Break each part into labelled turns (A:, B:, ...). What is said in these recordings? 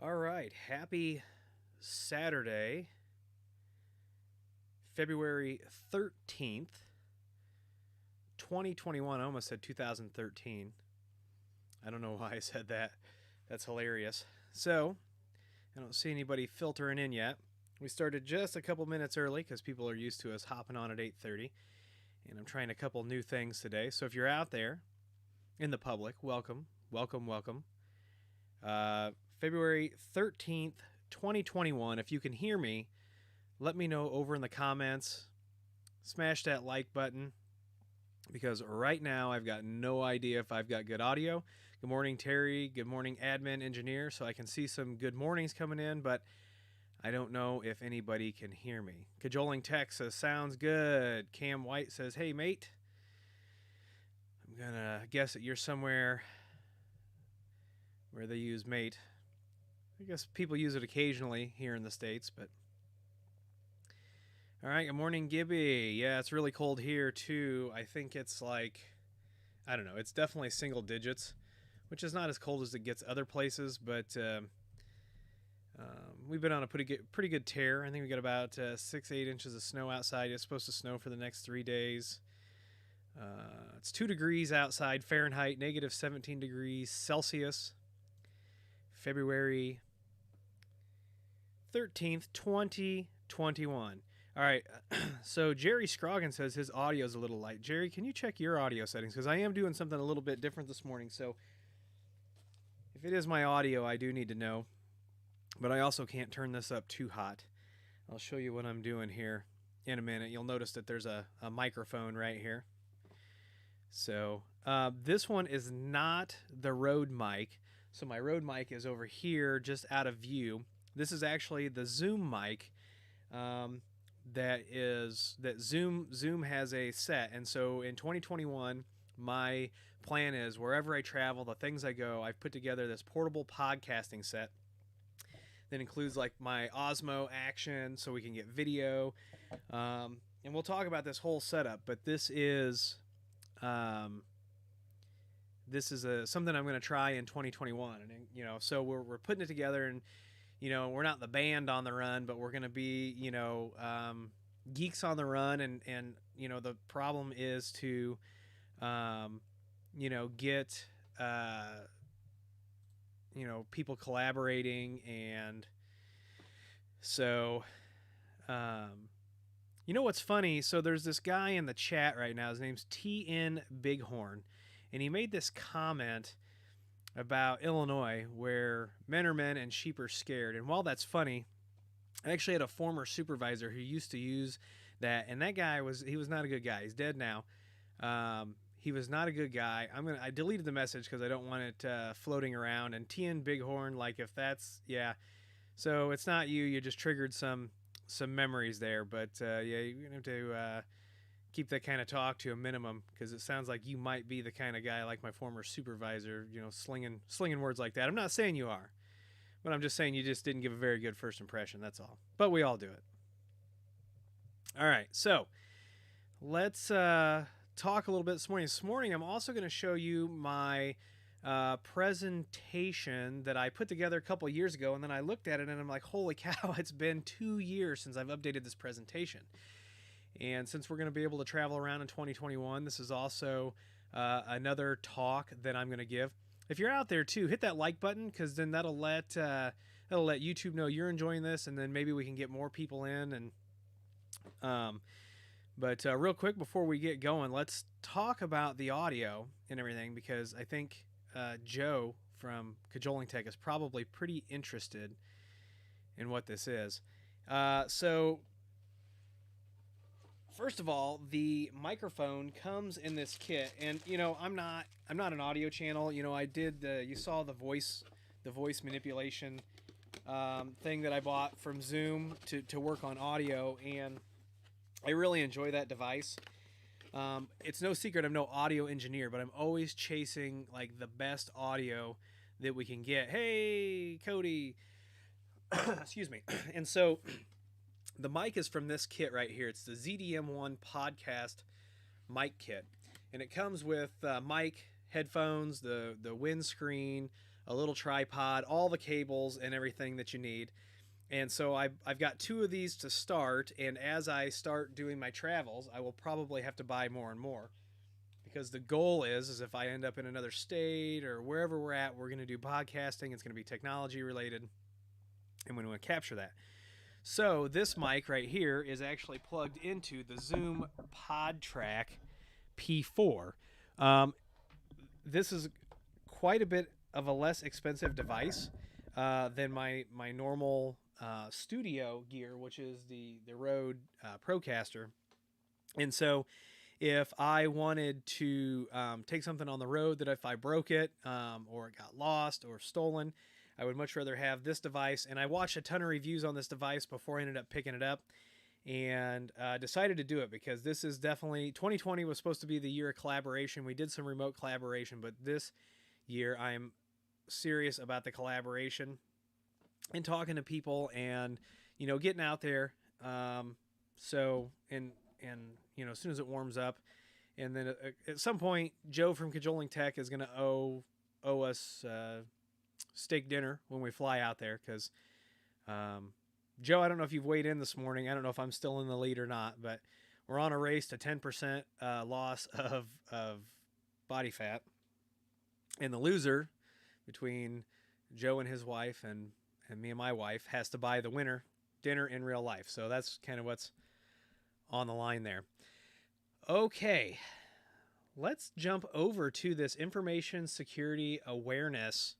A: All right, happy Saturday, February 13th, 2021. I almost said 2013. I don't know why I said that. That's hilarious. So, I don't see anybody filtering in yet. We started just a couple minutes early because people are used to us hopping on at 8:30, and I'm trying a couple new things today. So if you're out there in the public, welcome, welcome, welcome. February 13th, 2021. If you can hear me, let me know over in the comments. Smash that like button because right now I've got no idea if I've got good audio. Good morning, Terry. Good morning, admin engineer. So I can see some good mornings coming in, but I don't know if anybody can hear me. Cajoling Tech says, sounds good. Cam White says, hey, mate. I'm going to guess that you're somewhere where they use mate. I guess people use it occasionally here in the States, but. All right, good morning, Gibby. Yeah, it's really cold here, too. I think it's like, I don't know, it's definitely single digits, which is not as cold as it gets other places, but we've been on a pretty good tear. I think we got about 6-8 inches of snow outside. It's supposed to snow for the next 3 days. It's 2 degrees outside Fahrenheit, negative 17 degrees Celsius. February 13th, 2021. All right, so Jerry Scroggin says his audio is a little light. Jerry, can you check your audio settings? Because I am doing something a little bit different this morning, so if it is my audio, I do need to know. But I also can't turn this up too hot. I'll show you what I'm doing here in a minute. You'll notice that there's a microphone right here. So this one is not the Rode mic. So my Rode mic is over here, just out of view. This is actually the Zoom mic. That Zoom has a set, and so in 2021 my plan is wherever I travel, the things I go, I've put together this portable podcasting set that includes like my Osmo Action so we can get video, and we'll talk about this whole setup, but this is something I'm going to try in 2021, and so we're putting it together, and we're not the band on the run, but we're going to be, geeks on the run. And the problem is to, get, people collaborating. And so, what's funny? So there's this guy in the chat right now. His name's TN Bighorn. And he made this comment about Illinois where men are men and sheep are scared. And while that's funny, I actually had a former supervisor who used to use that, and that guy was not a good guy. He's dead now. He was not a good guy. I deleted the message because I don't want it floating around. And TN Bighorn, like if that's so it's not you. You just triggered some memories there. But you're gonna have to keep that kind of talk to a minimum, because it sounds like you might be the kind of guy like my former supervisor, slinging words like that. I'm not saying you are, but I'm just saying you just didn't give a very good first impression. That's all. But we all do it. All right, so let's talk a little bit this morning. This morning, I'm also going to show you my presentation that I put together a couple years ago, and then I looked at it and I'm like, holy cow, it's been 2 years since I've updated this presentation. And since we're going to be able to travel around in 2021, this is also another talk that I'm going to give. If you're out there too, hit that like button, because then that'll let YouTube know you're enjoying this, and then maybe we can get more people in. And but real quick before we get going, let's talk about the audio and everything, because I think Joe from Cajoling Tech is probably pretty interested in what this is. So first of all, the microphone comes in this kit, and I'm not an audio channel. I did you saw the voice manipulation thing that I bought from Zoom to work on audio, and I really enjoy that device. It's no secret I'm no audio engineer, but I'm always chasing like the best audio that we can get. Hey, Cody. Excuse me. And so the mic is from this kit right here. It's the ZDM1 podcast mic kit, and it comes with mic, headphones, the windscreen, a little tripod, all the cables and everything that you need. And so I've got 2 of these to start, and as I start doing my travels, I will probably have to buy more and more, because the goal is if I end up in another state or wherever we're at, we're going to do podcasting. It's going to be technology related, and we want to capture that. So this mic right here is actually plugged into the Zoom PodTrack P4. This is quite a bit of a less expensive device than my normal studio gear, which is the Rode Procaster. And so if I wanted to take something on the road, that if I broke it or it got lost or stolen, I would much rather have this device. And I watched a ton of reviews on this device before I ended up picking it up, and decided to do it because this is definitely, 2020 was supposed to be the year of collaboration. We did some remote collaboration, but this year I'm serious about the collaboration and talking to people and, you know, getting out there. So, and you know, as soon as it warms up, and then at some point, Joe from Cajoling Tech is going to owe us steak dinner when we fly out there, because Joe, I don't know if you've weighed in this morning. I don't know if I'm still in the lead or not, but we're on a race to 10% loss of body fat, and the loser between Joe and his wife and me and my wife has to buy the winner dinner in real life. So that's kind of what's on the line there. Okay, let's jump over to this information security awareness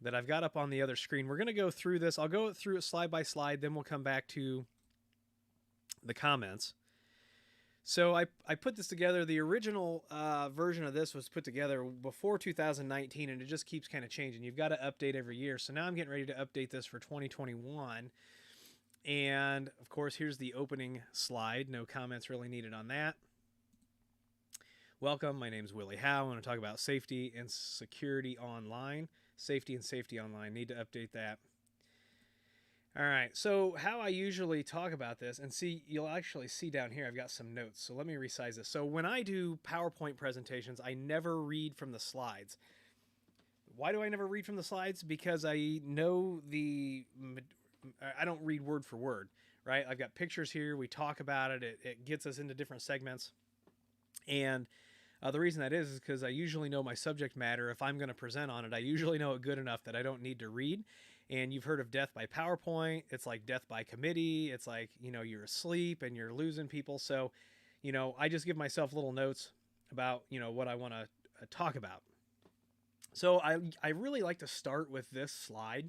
A: that I've got up on the other screen. We're going to go through this. I'll go through it slide by slide, then we'll come back to the comments. So I put this together. The original version of this was put together before 2019, and it just keeps kind of changing. You've got to update every year. So now I'm getting ready to update this for 2021. And of course, here's the opening slide. No comments really needed on that. Welcome. My name is Willie Howe. I want to talk about safety and security online. Safety and safety online. Need to update that. All right. So how I usually talk about this, and see, you'll actually see down here, I've got some notes. So let me resize this. So when I do PowerPoint presentations, I never read from the slides. Why do I never read from the slides? Because I know I don't read word for word, right? I've got pictures here. We talk about it. It gets us into different segments. And the reason that is because I usually know my subject matter. If I'm going to present on it, I usually know it good enough that I don't need to read. And you've heard of death by PowerPoint. It's like death by committee. It's like, you know, you're asleep and you're losing people. So, you know, I just give myself little notes about, you know, what I want to talk about. So I really like to start with this slide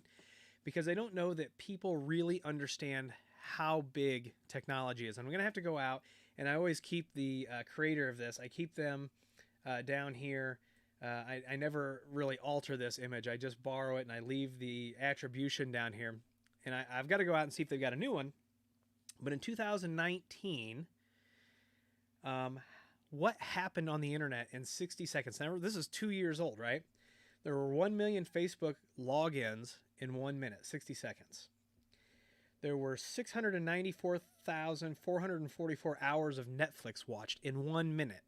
A: because I don't know that people really understand how big technology is. I'm going to have to go out, and I always keep the creator of this, I keep them down here. I never really alter this image. I just borrow it and I leave the attribution down here. And I've got to go out and see if they've got a new one. But in 2019, what happened on the internet in 60 seconds? Now, this is 2 years old, right? There were 1 million Facebook logins in 1 minute, 60 seconds. There were 694,444 hours of Netflix watched in 1 minute.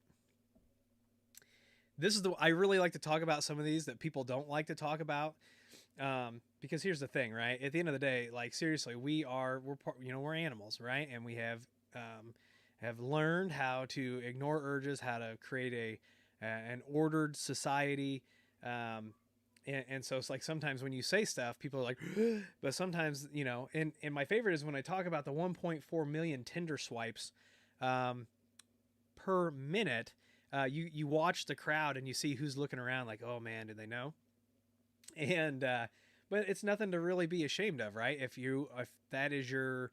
A: This is I really like to talk about some of these that people don't like to talk about, because here's the thing, right? At the end of the day, like, seriously, we're animals, right? And we have learned how to ignore urges, how to create an ordered society. And so it's like sometimes when you say stuff, people are like, but sometimes, you know, and my favorite is when I talk about the 1.4 million Tinder swipes per minute. You watch the crowd and you see who's looking around like, oh man, did they know? And but it's nothing to really be ashamed of, right? If that is the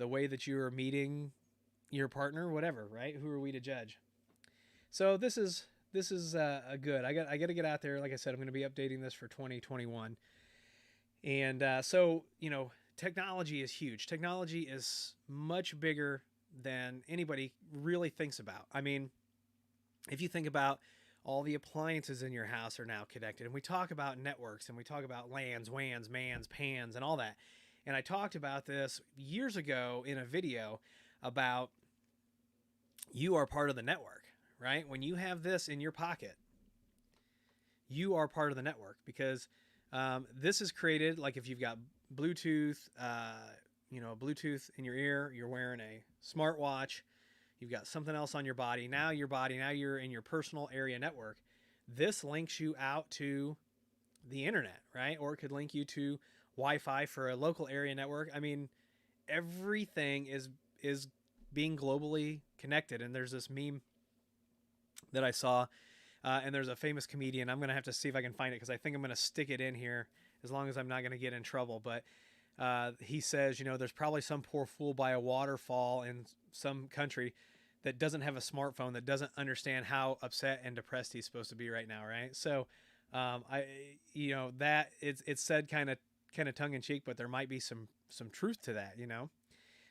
A: way that you are meeting your partner, whatever, right? Who are we to judge? So this is a good. I got to get out there. Like I said, I'm going to be updating this for 2021. And so, you know, technology is huge. Technology is much bigger than anybody really thinks about. I mean, if you think about all the appliances in your house are now connected, and we talk about networks, and we talk about LANs, WANs, MANs, PANs, and all that. And I talked about this years ago in a video about you are part of the network, right? When you have this in your pocket, you are part of the network, because this is created like if you've got Bluetooth, Bluetooth in your ear, you're wearing a smartwatch, you've got something else on your body. Now you're in your personal area network. This links you out to the internet, right? Or it could link you to Wi-Fi for a local area network. I mean, everything is being globally connected. And there's this meme that I saw, and there's a famous comedian. I'm gonna have to see if I can find it because I think I'm gonna stick it in here as long as I'm not gonna get in trouble. But he says, there's probably some poor fool by a waterfall in some country that doesn't have a smartphone, that doesn't understand how upset and depressed he's supposed to be right now, right? So, that it's said kind of tongue in cheek, but there might be some truth to that.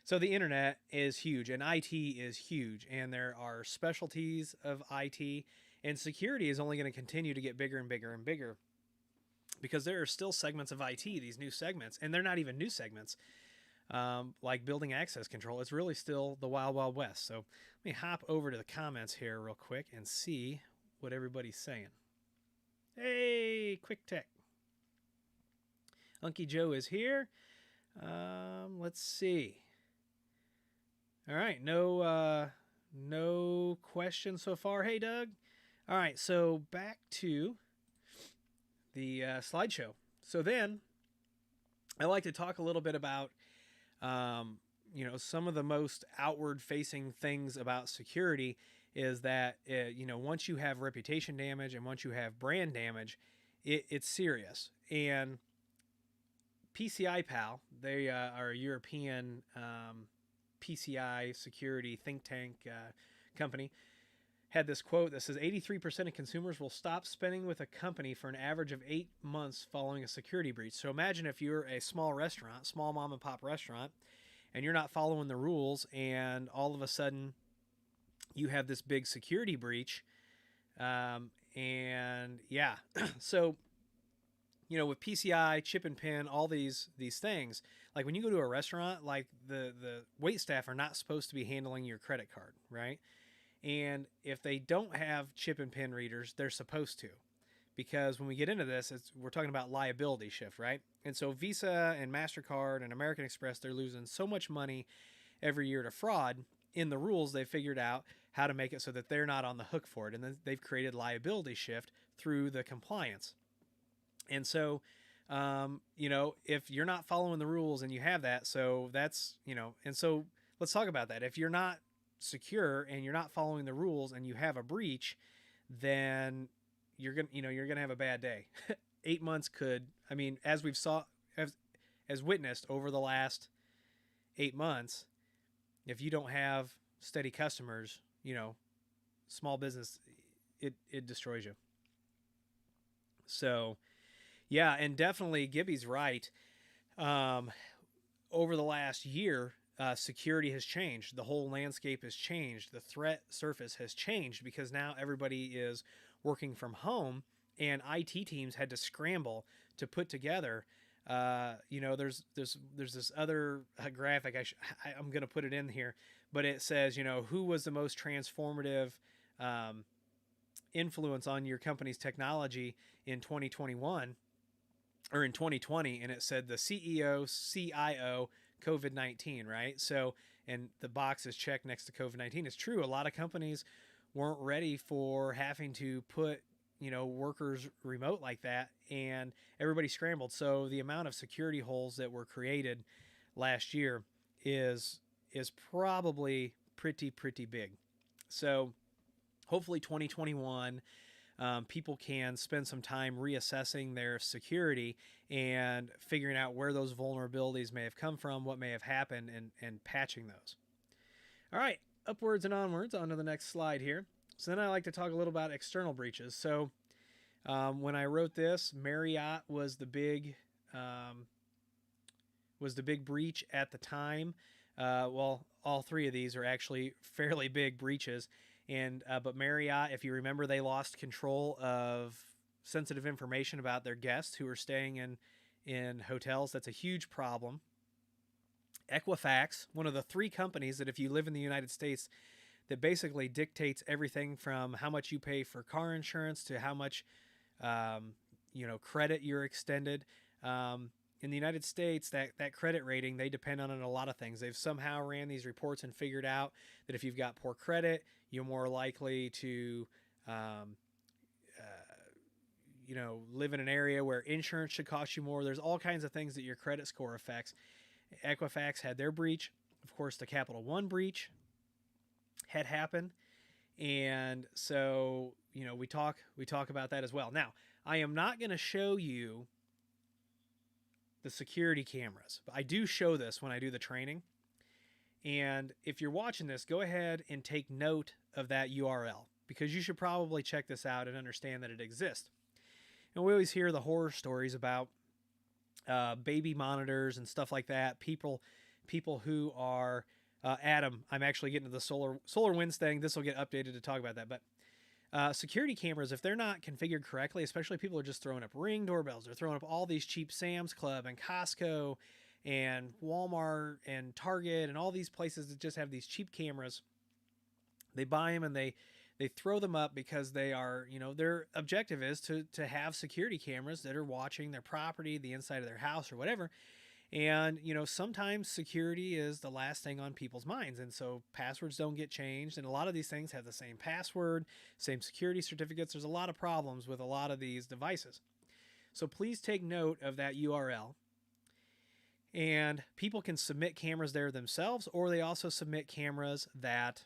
A: So the internet is huge, and IT is huge, and there are specialties of IT, and security is only going to continue to get bigger and bigger and bigger, because there are still segments of IT, these new segments, and they're not even new segments, like building access control. It's really still the wild, wild west. So let me hop over to the comments here real quick and see what everybody's saying. Hey, Quick Tech. Unky Joe is here. Let's see. All right, no questions so far. Hey, Doug. All right, so back to the slideshow. So then, I like to talk a little bit about, some of the most outward-facing things about security is that, once you have reputation damage and once you have brand damage, it's serious. And PCI Pal, they are a European PCI security think tank company, had this quote that says 83% of consumers will stop spending with a company for an average of 8 months following a security breach. So imagine if you're a small restaurant, small mom and pop restaurant, and you're not following the rules, and all of a sudden you have this big security breach. And yeah, so with PCI, chip and pin, all these things, like when you go to a restaurant, like the wait staff are not supposed to be handling your credit card, right? And if they don't have chip and pin readers, they're supposed to, because when we get into this, we're talking about liability shift, right? And so Visa and MasterCard and American Express, they're losing so much money every year to fraud. In the rules, they figured out how to make it so that they're not on the hook for it. And then they've created liability shift through the compliance. And so, if you're not following the rules and you have that, so that's, and so let's talk about that. If you're not secure and you're not following the rules and you have a breach, then you're gonna have a bad day. 8 months could, as we've as witnessed over the last 8 months, if you don't have steady customers, small business, it destroys you. So, yeah, and definitely Gibby's right. Over the last year, security has changed. The whole landscape has changed. The threat surface has changed because now everybody is working from home, and IT teams had to scramble to put together. There's this other graphic. I'm going to put it in here, but it says, who was the most transformative influence on your company's technology in 2021 or in 2020, and it said the CEO, CIO, COVID-19, right? So, and the box is checked next to COVID-19. It's true. A lot of companies weren't ready for having to put, workers remote like that, and everybody scrambled. So the amount of security holes that were created last year is probably pretty big. So hopefully 2021, people can spend some time reassessing their security and figuring out where those vulnerabilities may have come from, what may have happened, and patching those. All right, upwards and onwards, on to the next slide here. So then I like to talk a little about external breaches. So when I wrote this, Marriott was the big breach at the time. Well, all three of these are actually fairly big breaches. And but Marriott, if you remember, they lost control of sensitive information about their guests who are staying in hotels. That's a huge problem. Equifax, one of the three companies that if you live in the United States, that basically dictates everything from how much you pay for car insurance to how much um, credit you're extended. In the United States, that credit rating, they depend on a lot of things. They've somehow ran these reports and figured out that if you've got poor credit, you're more likely to um, live in an area where insurance should cost you more. There's all kinds of things that your credit score affects. Equifax had their breach. Of course, the Capital One breach had happened, and so we talk about that as well. Now, I am not going to show you the security cameras, but I do show this when I do the training. And if you're watching this, go ahead and take note of that URL, because you should probably check this out and understand that it exists. And we always hear the horror stories about baby monitors and stuff like that. People who are Adam. I'm actually getting to the solar winds thing. This will get updated to talk about that. But security cameras, if they're not configured correctly, especially people are just throwing up Ring doorbells, they're throwing up all these cheap Sam's Club and Costco and Walmart and Target and all these places that just have these cheap cameras. They buy them and they throw them up because they are, their objective is to have security cameras that are watching their property, the inside of their house or whatever. And, sometimes security is the last thing on people's minds. And so passwords don't get changed. And a lot of these things have the same password, same security certificates. There's a lot of problems with a lot of these devices. So please take note of that URL. And people can submit cameras there themselves, or they also submit cameras that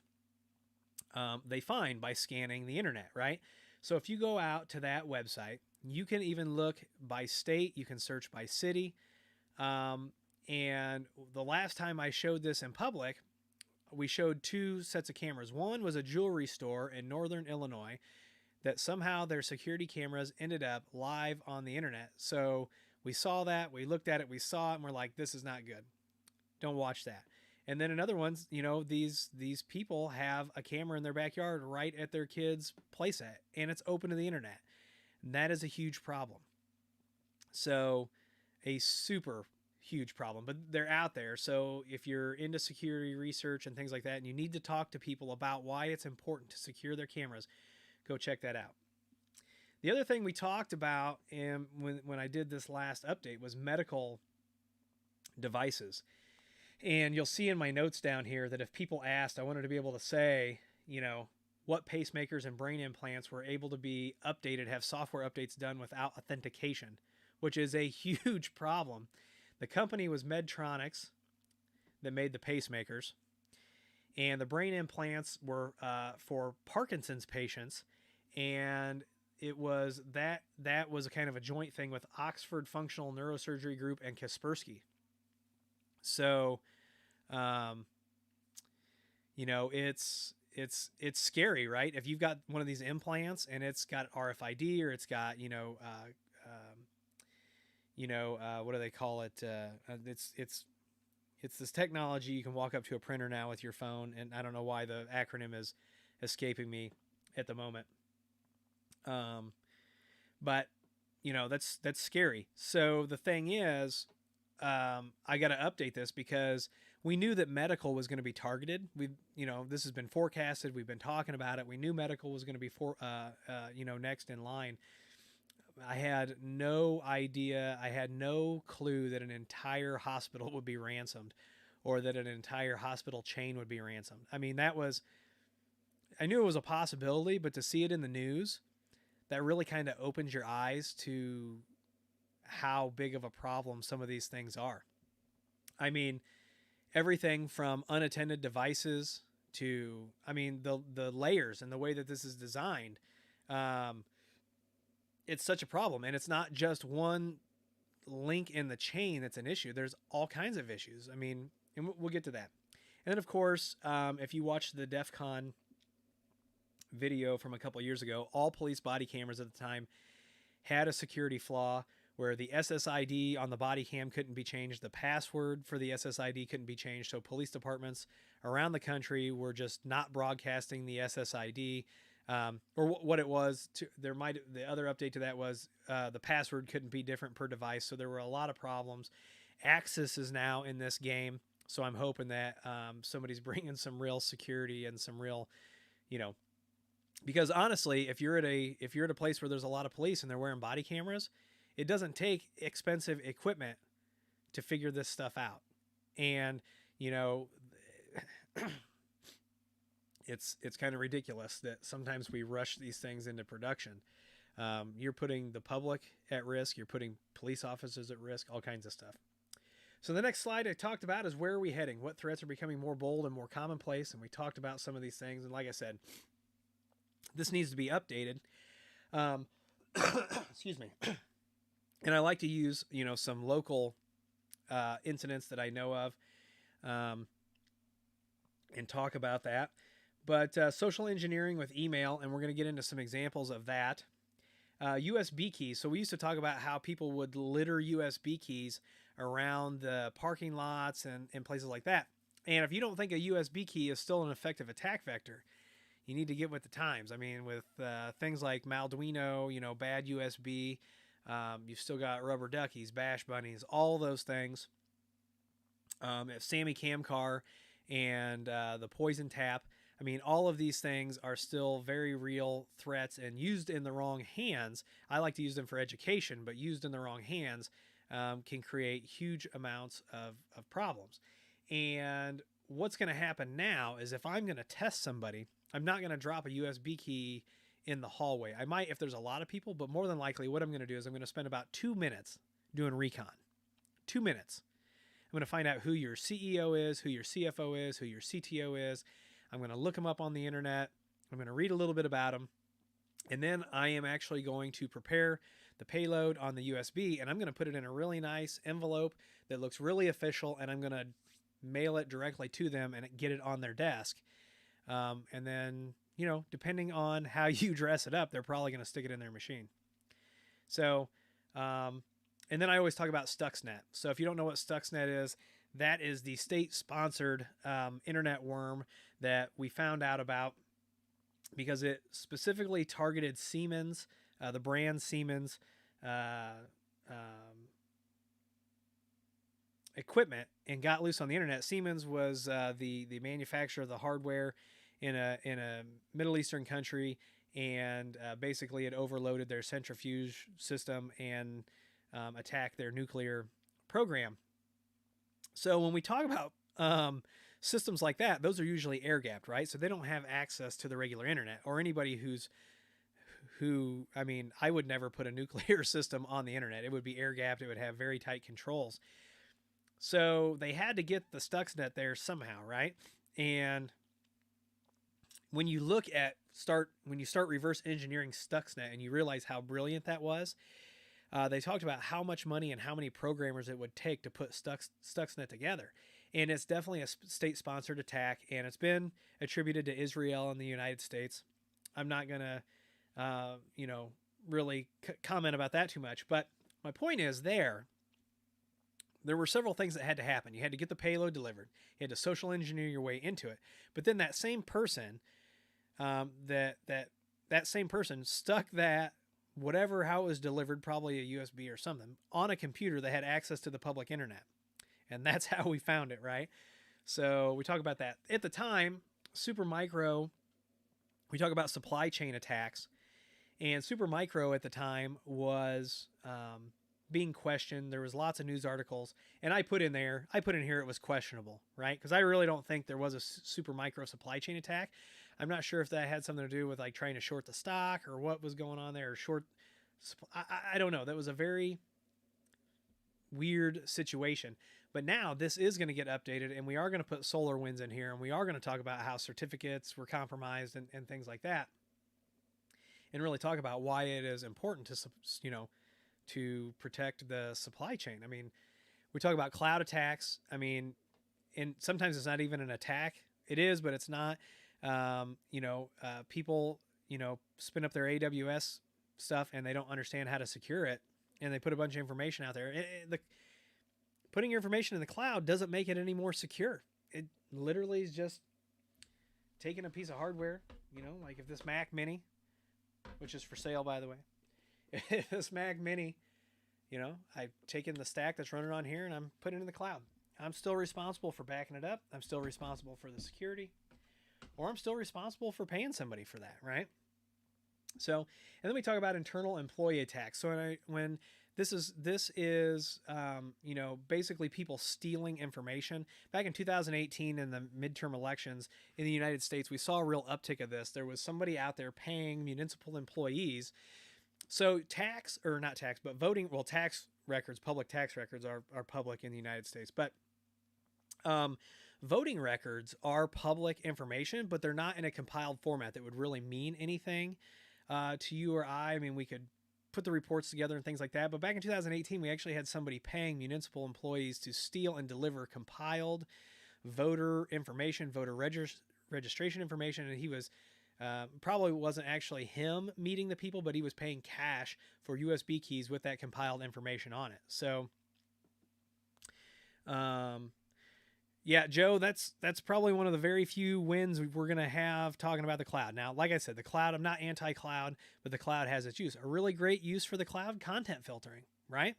A: they find by scanning the internet, right? So if you go out to that website, you can even look by state. You can search by city. And the last time I showed this in public, we showed two sets of cameras. One was a jewelry store in northern Illinois that somehow their security cameras ended up live on the internet. So we saw that, we looked at it, we saw it, and we're like, this is not good. Don't watch that. And then another one's, these people have a camera in their backyard right at their kid's playset, and it's open to the internet. And that is a huge problem. So a super huge problem, but they're out there. So if you're into security research and things like that, and you need to talk to people about why it's important to secure their cameras, go check that out. The other thing we talked about when I did this last update was medical devices. And you'll see in my notes down here that if people asked, I wanted to be able to say, what pacemakers and brain implants were able to be updated, have software updates done without authentication, which is a huge problem. The company was Medtronics that made the pacemakers, and the brain implants were for Parkinson's patients, and it was that was a kind of a joint thing with Oxford Functional Neurosurgery Group and Kaspersky. So, it's scary, right? If you've got one of these implants and it's got RFID or it's got, what do they call it? It's this technology. You can walk up to a printer now with your phone, and I don't know why the acronym is escaping me at the moment. But that's scary. So the thing is, I got to update this because we knew that medical was going to be targeted. This has been forecasted. We've been talking about it. We knew medical was going to be next in line. I had no idea. I had no clue that an entire hospital would be ransomed, or that an entire hospital chain would be ransomed. I mean, I knew it was a possibility, but to see it in the news, that really kind of opens your eyes to how big of a problem some of these things are. I mean, everything from unattended devices to, the layers and the way that this is designed. It's such a problem, and it's not just one link in the chain that's an issue. There's all kinds of issues. And we'll get to that. And then, of course, if you watch the DEF CON video from a couple years ago, all police body cameras at the time had a security flaw where the SSID on the body cam couldn't be changed. The password for the SSID couldn't be changed. So police departments around the country were just not broadcasting the SSID. Or what it was. The other update to that was the password couldn't be different per device. So there were a lot of problems. Axis is now in this game. So I'm hoping that somebody's bringing some real security and some real, Because honestly, if you're at a place where there's a lot of police and they're wearing body cameras, it doesn't take expensive equipment to figure this stuff out. And you know, it's kind of ridiculous that sometimes we rush these things into production. You're putting the public at risk. You're putting police officers at risk. All kinds of stuff. So the next slide I talked about is where are we heading? What threats are becoming more bold and more commonplace? And we talked about some of these things. And like I said, this needs to be updated. Um, excuse me. And I like to use, some local incidents that I know of, and talk about that. But social engineering with email, and we're going to get into some examples of that. USB keys. So we used to talk about how people would litter USB keys around the parking lots and places like that. And if you don't think a USB key is still an effective attack vector, you need to get with the times. I mean, with things like Malduino, bad USB, you've still got rubber duckies, bash bunnies, all those things. Sammy Camcar and the poison tap. I mean, all of these things are still very real threats, and used in the wrong hands. I like to use them for education, but used in the wrong hands can create huge amounts of problems. And what's going to happen now is if I'm going to test somebody, I'm not going to drop a USB key in the hallway. I might if there's a lot of people, but more than likely what I'm going to do is I'm going to spend about 2 minutes doing recon. 2 minutes. I'm going to find out who your CEO is, who your CFO is, who your CTO is. I'm going to look them up on the internet. I'm going to read a little bit about them. And then I am actually going to prepare the payload on the USB, and I'm going to put it in a really nice envelope that looks really official, and I'm going to mail it directly to them and get it on their desk. And then, depending on how you dress it up, they're probably going to stick it in their machine. So, and then I always talk about Stuxnet. So if you don't know what Stuxnet is, that is the state-sponsored internet worm that we found out about because it specifically targeted Siemens, the brand Siemens equipment, and got loose on the internet. Siemens was the manufacturer of the hardware in a Middle Eastern country, and basically it overloaded their centrifuge system and attacked their nuclear program. So when we talk about systems like that, those are usually air gapped, right? So they don't have access to the regular internet, or anybody I would never put a nuclear system on the internet. It would be air gapped. It would have very tight controls. So they had to get the Stuxnet there somehow, right? And when you start reverse engineering Stuxnet and you realize how brilliant that was, they talked about how much money and how many programmers it would take to put Stuxnet together. And it's definitely a state-sponsored attack, and it's been attributed to Israel and the United States. I'm not going to, really comment about that too much. But my point is there were several things that had to happen. You had to get the payload delivered. You had to social engineer your way into it. But then that same person, that same person stuck that how it was delivered, probably a USB or something, on a computer that had access to the public internet. And that's how we found it, right? So we talk about that. At the time, Supermicro, we talk about supply chain attacks. And Supermicro at the time was being questioned. There was lots of news articles. And I put in here it was questionable, right? Because I really don't think there was a Supermicro supply chain attack. I'm not sure if that had something to do with like trying to short the stock or what was going on there, or I don't know. That was a very weird situation. But now this is going to get updated, and we are going to put SolarWinds in here, and we are going to talk about how certificates were compromised and things like that, and really talk about why it is important to protect the supply chain. I mean, we talk about cloud attacks. I mean, and sometimes it's not even an attack. It is, but it's not. People, spin up their AWS stuff and they don't understand how to secure it, and they put a bunch of information out there. Putting your information in the cloud doesn't make it any more secure. It literally is just taking a piece of hardware, like if this Mac Mini, which is for sale, by the way, if this Mac Mini, I've taken the stack that's running on here and I'm putting it in the cloud. I'm still responsible for backing it up. I'm still responsible for the security, or I'm still responsible for paying somebody for that, right? So, and then we talk about internal employee attacks. So when this is basically people stealing information. Back in 2018 in the midterm elections in the United States, we saw a real uptick of this. There was somebody out there paying municipal employees. So tax, or not tax, but voting, well, tax records, public tax records are public in the United States, but um, voting records are public information, but they're not in a compiled format that would really mean anything to you or I. I mean, we could put the reports together and things like that. But back in 2018, we actually had somebody paying municipal employees to steal and deliver compiled voter information, registration information, and he was probably wasn't actually him meeting the people, but he was paying cash for USB keys with that compiled information on it. So, um, yeah, Joe, that's probably one of the very few wins we're going to have talking about the cloud. Now, like I said, the cloud, I'm not anti-cloud, but the cloud has its use. A really great use for the cloud, content filtering, right?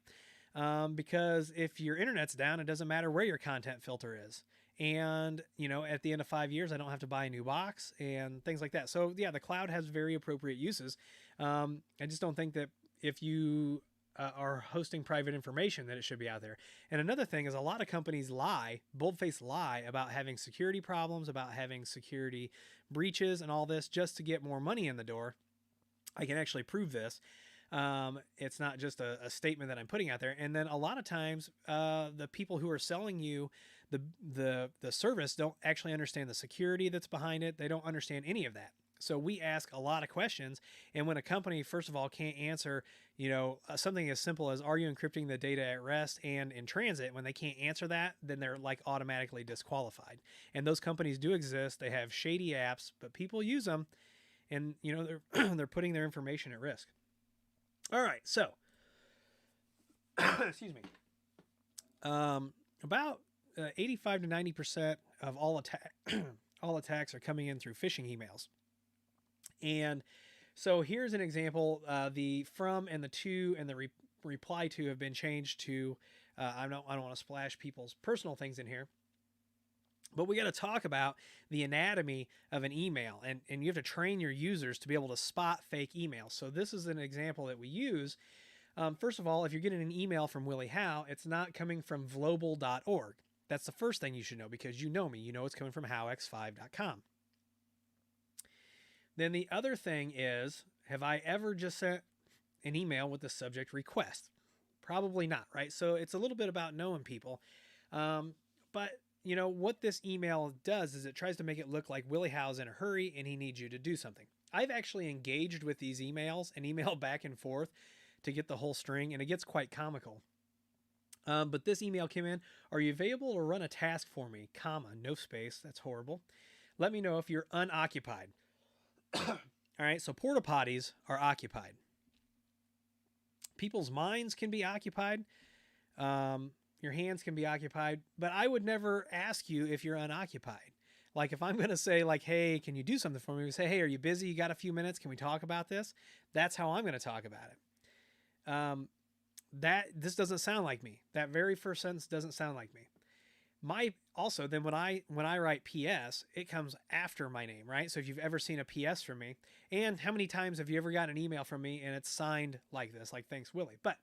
A: Because if your internet's down, it doesn't matter where your content filter is. And, at the end of 5 years, I don't have to buy a new box and things like that. So, yeah, the cloud has very appropriate uses. I just don't think that if you are hosting private information that it should be out there. And another thing is a lot of companies lie, bold-faced lie about having security problems, about having security breaches and all this just to get more money in the door. I can actually prove this. It's not just a statement that I'm putting out there. And then a lot of times, the people who are selling you the service don't actually understand the security that's behind it. They don't understand any of that. So we ask a lot of questions, and when a company, first of all, can't answer, something as simple as, are you encrypting the data at rest and in transit? When they can't answer that, then they're like automatically disqualified. And those companies do exist. They have shady apps, but people use them, and they're they're putting their information at risk. All right, so excuse me. About 85 to 90% of all all attacks are coming in through phishing emails. And so here's an example. The from and the to and the reply to have been changed to. I don't want to splash people's personal things in here, but we got to talk about the anatomy of an email, and you have to train your users to be able to spot fake emails. So this is an example that we use. First of all, if you're getting an email from Willie Howe, it's not coming from global.org. That's the first thing you should know, because you know me. You know it's coming from howx5.com. Then the other thing is, have I ever just sent an email with the subject request? Probably not, right? So it's a little bit about knowing people. But what this email does is it tries to make it look like Willie Howe's in a hurry and he needs you to do something. I've actually engaged with these emails and emailed back and forth to get the whole string, and it gets quite comical. But this email came in: are you available to run a task for me, comma, no space. That's horrible. Let me know if you're unoccupied. All right, so porta potties are occupied. People's minds can be occupied. Your hands can be occupied, but I would never ask you if you're unoccupied. Like if I'm going to say like, hey, can you do something for me? We say, hey, are you busy? You got a few minutes? Can we talk about this? That's how I'm going to talk about it. This doesn't sound like me. That very first sentence doesn't sound like me. Then when I write PS, it comes after my name, right? So if you've ever seen a PS from me, and how many times have you ever got an email from me and it's signed like this, like thanks Willie? But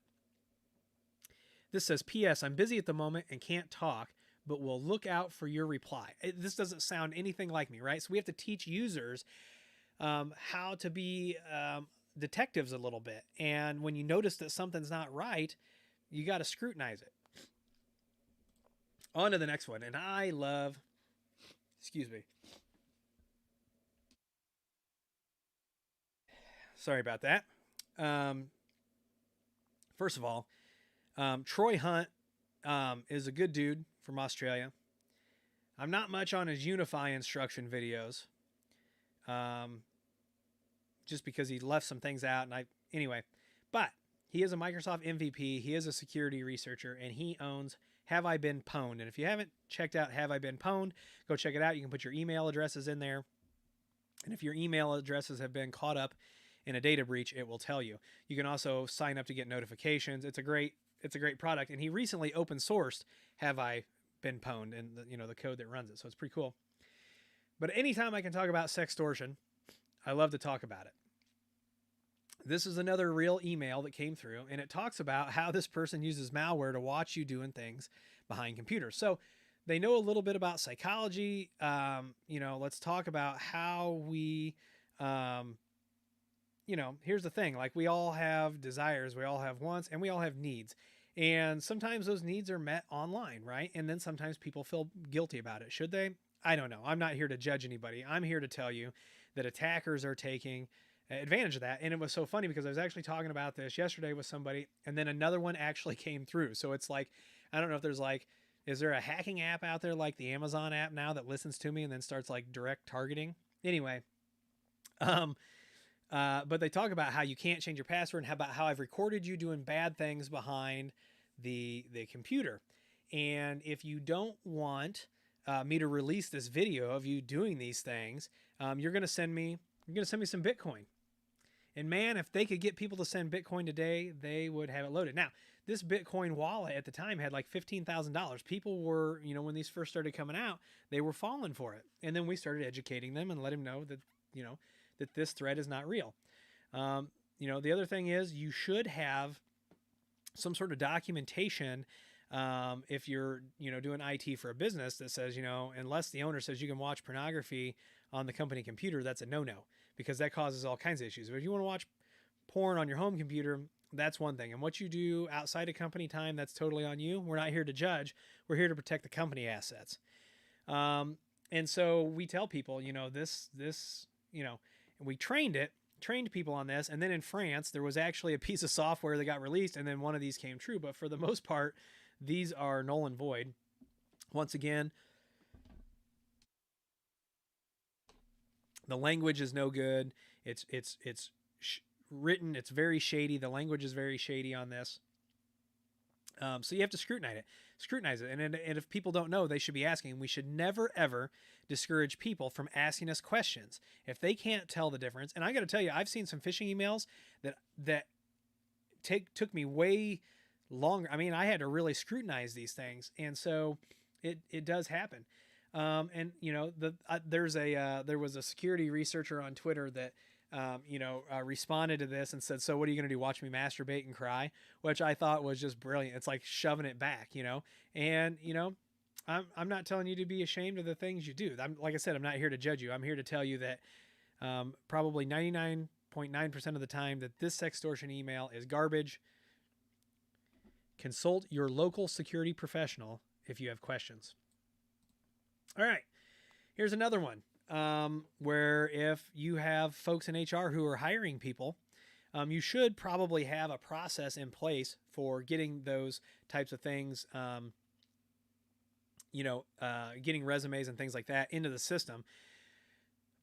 A: this says, PS, I'm busy at the moment and can't talk, but we'll look out for your reply. This doesn't sound anything like me, right? So we have to teach users how to be detectives a little bit. And when you notice that something's not right, you got to scrutinize it. On to the next one. And I love, excuse me. Sorry about that. First of all, Troy Hunt is a good dude from Australia. I'm not much on his Unify instruction videos, just because he left some things out. Anyway, but he is a Microsoft MVP. He is a security researcher, and he owns Have I Been Pwned. And if you haven't checked out Have I Been Pwned, go check it out. You can put your email addresses in there. And if your email addresses have been caught up in a data breach, it will tell you. You can also sign up to get notifications. It's a great product. And he recently open sourced Have I Been Pwned, and the code that runs it. So it's pretty cool. But anytime I can talk about sextortion, I love to talk about it. This is another real email that came through, and it talks about how this person uses malware to watch you doing things behind computers. So they know a little bit about psychology. Let's talk about how we, um, here's the thing, like we all have desires, we all have wants, and we all have needs. And sometimes those needs are met online, right? And then sometimes people feel guilty about it. Should they? I don't know. I'm not here to judge anybody. I'm here to tell you that attackers are taking advantage of that. And it was so funny because I was actually talking about this yesterday with somebody, and then another one actually came through. So it's like, I don't know if there's like, is there a hacking app out there like the Amazon app now that listens to me and then starts like direct targeting? Anyway, um, but they talk about how you can't change your password and how about how I've recorded you doing bad things behind the computer. And if you don't want me to release this video of you doing these things, you're gonna send me some Bitcoin. And man, if they could get people to send Bitcoin today, they would have it loaded. Now, this Bitcoin wallet at the time had like $15,000. People were, when these first started coming out, they were falling for it. And then we started educating them and let them know that, that this threat is not real. The other thing is you should have some sort of documentation if you're, doing IT for a business that says, unless the owner says you can watch pornography on the company computer, that's a no-no because that causes all kinds of issues. But if you want to watch porn on your home computer, that's one thing. And what you do outside of company time, that's totally on you. We're not here to judge. We're here to protect the company assets. And so we tell people, we trained people on this. And then in France, there was actually a piece of software that got released and then one of these came true. But for the most part, these are null and void. Once again, the language is no good. It's written. It's very shady. The language is very shady on this. So you have to scrutinize it. And if people don't know, they should be asking. We should never, ever discourage people from asking us questions. If they can't tell the difference, and I got to tell you, I've seen some phishing emails that took me way longer. I mean, I had to really scrutinize these things. And so it does happen. There was a security researcher on Twitter that, responded to this and said, so what are you going to do? Watch me masturbate and cry, which I thought was just brilliant. It's like shoving it back, and, I'm not telling you to be ashamed of the things you do. Like I said, I'm not here to judge you. I'm here to tell you that, probably 99.9% of the time that this sextortion email is garbage. Consult your local security professional if you have questions. All right, here's another one. Where if you have folks in HR who are hiring people, you should probably have a process in place for getting those types of things, getting resumes and things like that into the system.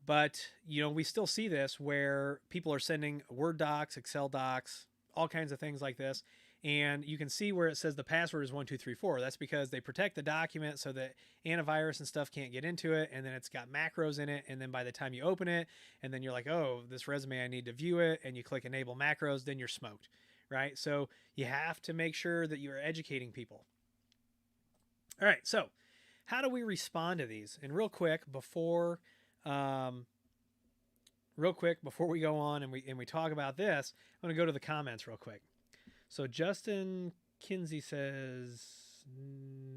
A: But, we still see this where people are sending Word docs, Excel docs, all kinds of things like this. And you can see where it says the password is 1234. That's because they protect the document so that antivirus and stuff can't get into it. And then it's got macros in it. And then by the time you open it, and then you're like, oh, this resume, I need to view it. And you click enable macros, then you're smoked, right? So you have to make sure that you're educating people. All right, so how do we respond to these? And real quick before we go on and we talk about this, I'm going to go to the comments real quick. So Justin Kinsey says,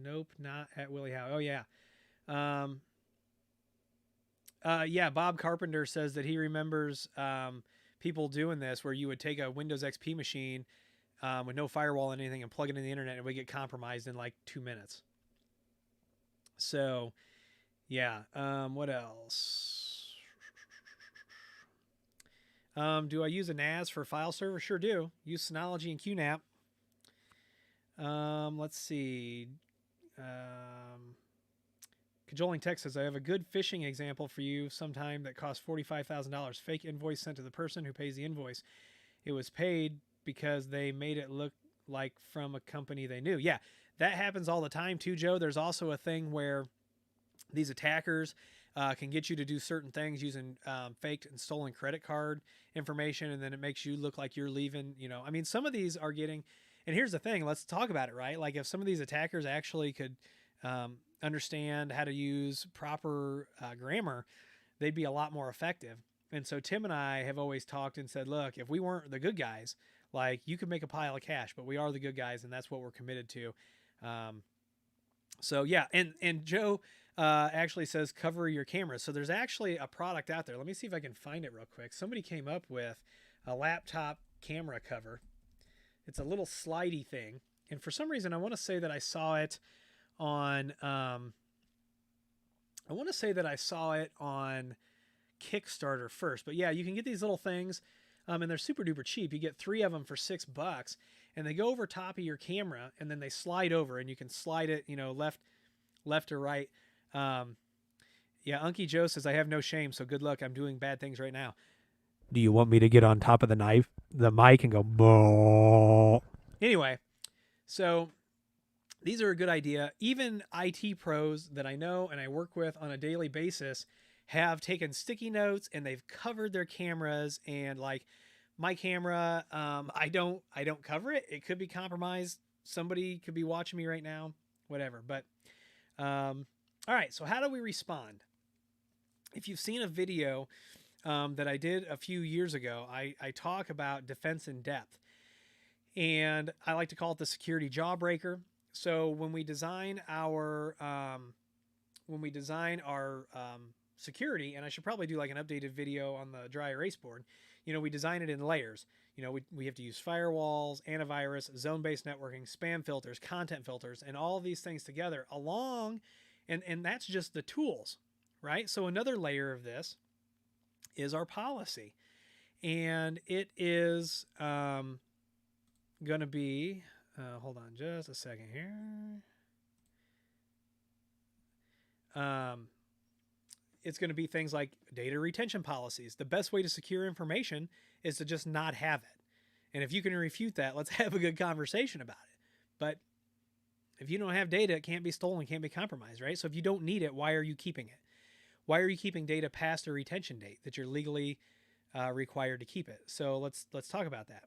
A: nope, not at Willie Howe. Oh, yeah. Bob Carpenter says that he remembers people doing this where you would take a Windows XP machine with no firewall or anything and plug it in the internet and it would get compromised in like 2 minutes. So, yeah. What else? Do I use a NAS for file server? Sure do. Use Synology and QNAP. Let's see. Cajoling Tech says, I have a good phishing example for you sometime that cost $45,000. Fake invoice sent to the person who pays the invoice. It was paid because they made it look like from a company they knew. Yeah, that happens all the time too, Joe. There's also a thing where these attackers can get you to do certain things using faked and stolen credit card information, and then it makes you look like you're leaving. I mean, some of these are getting, and here's the thing, let's talk about it, right? Like if some of these attackers actually could understand how to use proper grammar, they'd be a lot more effective. And so Tim and I have always talked and said, look, if we weren't the good guys, like you could make a pile of cash, but we are the good guys, and that's what we're committed to. Um, so yeah, and Joe actually says cover your camera. So there's actually a product out there. Let me see if I can find it real quick. Somebody came up with a laptop camera cover. It's a little slidey thing, and for some reason I want to say that I saw it on. I want to say that I saw it on Kickstarter first, but yeah, you can get these little things, and they're super duper cheap. You get 3 of them for $6, and they go over top of your camera, and then they slide over, and you can slide it, left or right. Yeah, Unky Joe says I have no shame, so good luck. I'm doing bad things right now. Do you want me to get on top of the mic, and go boo? Anyway, so these are a good idea. Even IT pros that I know and I work with on a daily basis have taken sticky notes and they've covered their cameras. And like my camera, I don't cover it. It could be compromised. Somebody could be watching me right now, whatever. But all right. So how do we respond? If you've seen a video that I did a few years ago, I talk about defense in depth, and I like to call it the security jawbreaker. So when we design our security, and I should probably do like an updated video on the dry erase board, we design it in layers. We have to use firewalls, antivirus, zone-based networking, spam filters, content filters, and all of these things together along, and that's just the tools, right? So another layer of this is our policy, and it is going to be, hold on just a second here. It's going to be things like data retention policies. The best way to secure information is to just not have it. And if you can refute that, let's have a good conversation about it. But if you don't have data, it can't be stolen, can't be compromised, right? So if you don't need it, why are you keeping it? Why are you keeping data past a retention date that you're legally required to keep it? So let's talk about that.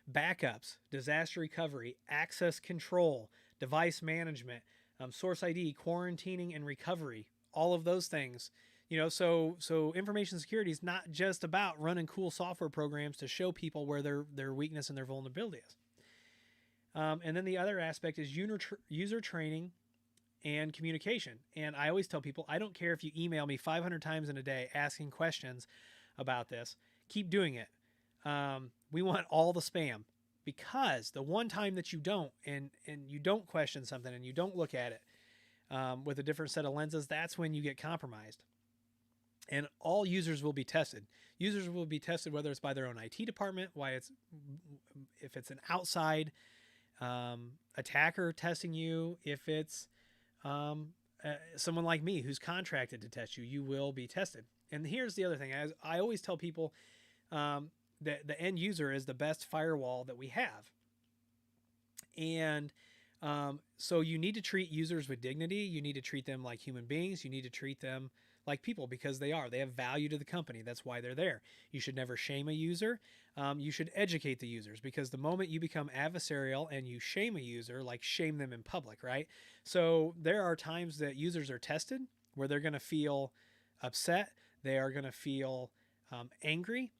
A: Backups, disaster recovery, access control, device management, source ID, quarantining and recovery, all of those things. So information security is not just about running cool software programs to show people where their weakness and their vulnerability is. And then the other aspect is user training and communication. And I always tell people, I don't care if you email me 500 times in a day asking questions about this, keep doing it. We want all the spam, because the one time that you don't, and you don't question something and you don't look at it with a different set of lenses, that's when you get compromised. And all users will be tested. Users will be tested whether it's by their own IT department, if it's an outside attacker testing you, if it's someone like me who's contracted to test you, you will be tested. And here's the other thing. As I always tell people, the end user is the best firewall that we have. And so you need to treat users with dignity. You need to treat them like human beings. You need to treat them like people, because they have value to the company. That's why they're there. You should never shame a user. You should educate the users, because the moment you become adversarial and you shame a user, like shame them in public, right? So there are times that users are tested where they're going to feel upset. They are going to feel angry.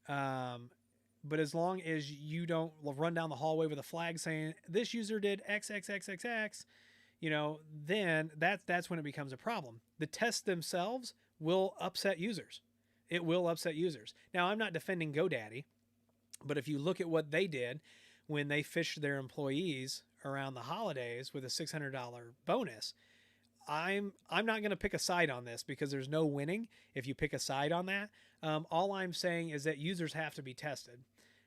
A: But as long as you don't run down the hallway with a flag saying this user did X, X, X, X, X, then that's when it becomes a problem. The tests themselves will upset users. It will upset users. Now, I'm not defending GoDaddy, but if you look at what they did when they phished their employees around the holidays with a $600 bonus, I'm not going to pick a side on this, because there's no winning if you pick a side on that. All I'm saying is that users have to be tested.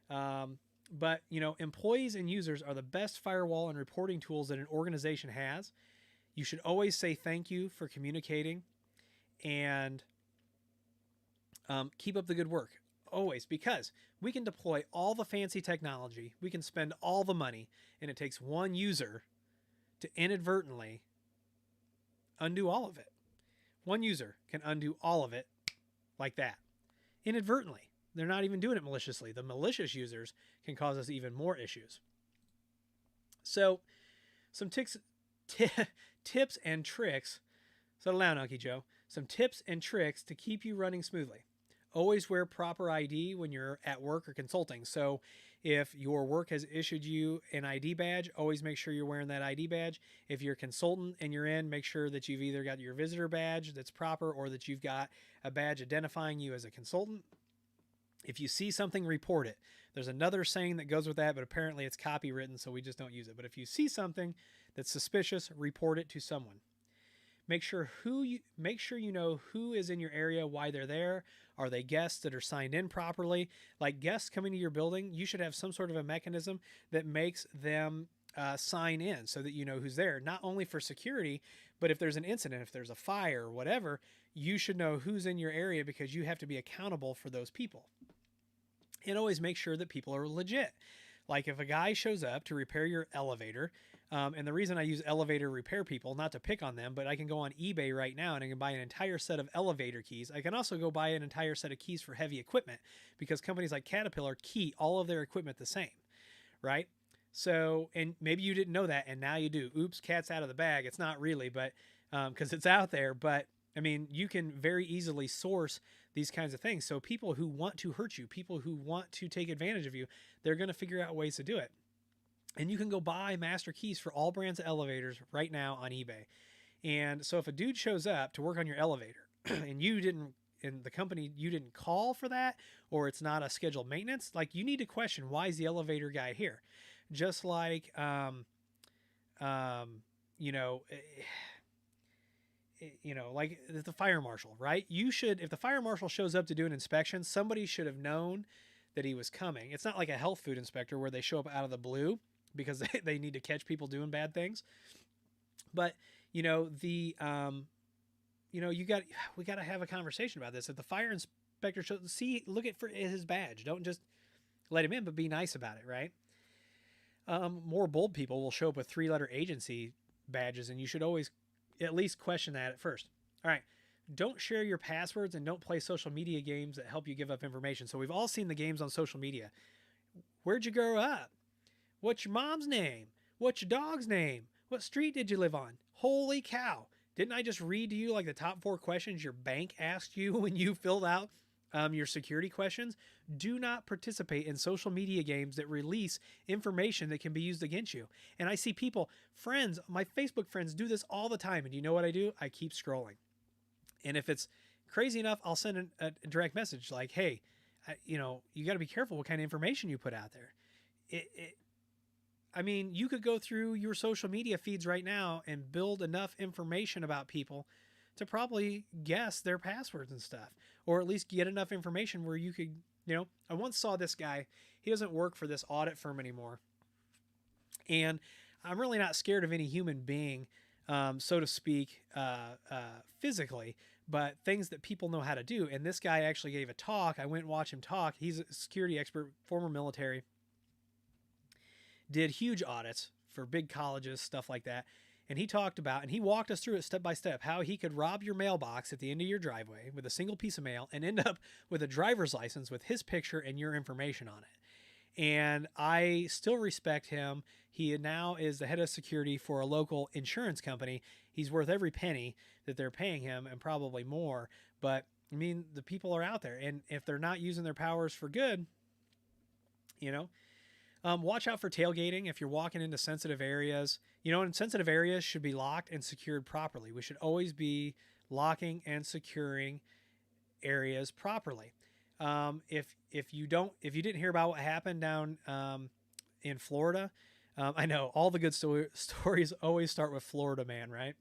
A: But employees and users are the best firewall and reporting tools that an organization has. You should always say thank you for communicating, and keep up the good work. Always, because we can deploy all the fancy technology, we can spend all the money, and it takes one user to inadvertently undo all of it. One user can undo all of it like that, inadvertently. They're not even doing it maliciously. The malicious users can cause us even more issues. So, some tips and tricks. Settle down, Unky Joe. Some tips and tricks to keep you running smoothly. Always wear proper ID when you're at work or consulting. So if your work has issued you an ID badge, always make sure you're wearing that ID badge. If you're a consultant and you're in, make sure that you've either got your visitor badge that's proper or that you've got a badge identifying you as a consultant. If you see something, report it. There's another saying that goes with that, but apparently it's copywritten, so we just don't use it. But if you see something that's suspicious, report it to someone. Make sure you know who is in your area, why they're there. Are they guests that are signed in properly? Like guests coming to your building, you should have some sort of a mechanism that makes them sign in so that you know who's there. Not only for security, but if there's an incident, if there's a fire, whatever, you should know who's in your area because you have to be accountable for those people. And always make sure that people are legit. Like if a guy shows up to repair your elevator, and the reason I use elevator repair people, not to pick on them, but I can go on eBay right now and I can buy an entire set of elevator keys. I can also go buy an entire set of keys for heavy equipment because companies like Caterpillar key all of their equipment the same, right? So, and maybe you didn't know that and now you do. Oops, cat's out of the bag. It's not really, but because it's out there. But I mean, you can very easily source these kinds of things. So people who want to hurt you, people who want to take advantage of you, they're going to figure out ways to do it. And you can go buy master keys for all brands of elevators right now on eBay. And so if a dude shows up to work on your elevator and you didn't, in the company, you didn't call for that, or it's not a scheduled maintenance, like you need to question, why is the elevator guy here? Just like, like the fire marshal, right? You should, if the fire marshal shows up to do an inspection, somebody should have known that he was coming. It's not like a health food inspector where they show up out of the blue because they need to catch people doing bad things. But, we got to have a conversation about this. If the fire inspector shows, look at for his badge. Don't just let him in, but be nice about it, right? More bold people will show up with 3-letter agency badges, and you should always at least question that at first. All right. Don't share your passwords and don't play social media games that help you give up information. So we've all seen the games on social media. Where'd you grow up? What's your mom's name? What's your dog's name? What street did you live on? Holy cow. Didn't I just read to you like the top 4 questions your bank asked you when you filled out your security questions? Do not participate in social media games that release information that can be used against you. And I see people, friends, my Facebook friends do this all the time. And you know what I do? I keep scrolling. And if it's crazy enough, I'll send a direct message like, hey, you got to be careful what kind of information you put out there. You could go through your social media feeds right now and build enough information about people to probably guess their passwords and stuff, or at least get enough information where you could, I once saw this guy, he doesn't work for this audit firm anymore. And I'm really not scared of any human being, so to speak, physically, but things that people know how to do. And this guy actually gave a talk. I went and watched him talk. He's a security expert, former military, did huge audits for big colleges, stuff like that. And he talked about, and he walked us through it step by step, how he could rob your mailbox at the end of your driveway with a single piece of mail and end up with a driver's license with his picture and your information on it. And I still respect him. He now is the head of security for a local insurance company. He's worth every penny that they're paying him and probably more. But the people are out there, and if they're not using their powers for good, watch out for tailgating if you're walking into sensitive areas. And sensitive areas should be locked and secured properly. We should always be locking and securing areas properly. If you didn't hear about what happened down in Florida, I know all the good stories always start with Florida man, right?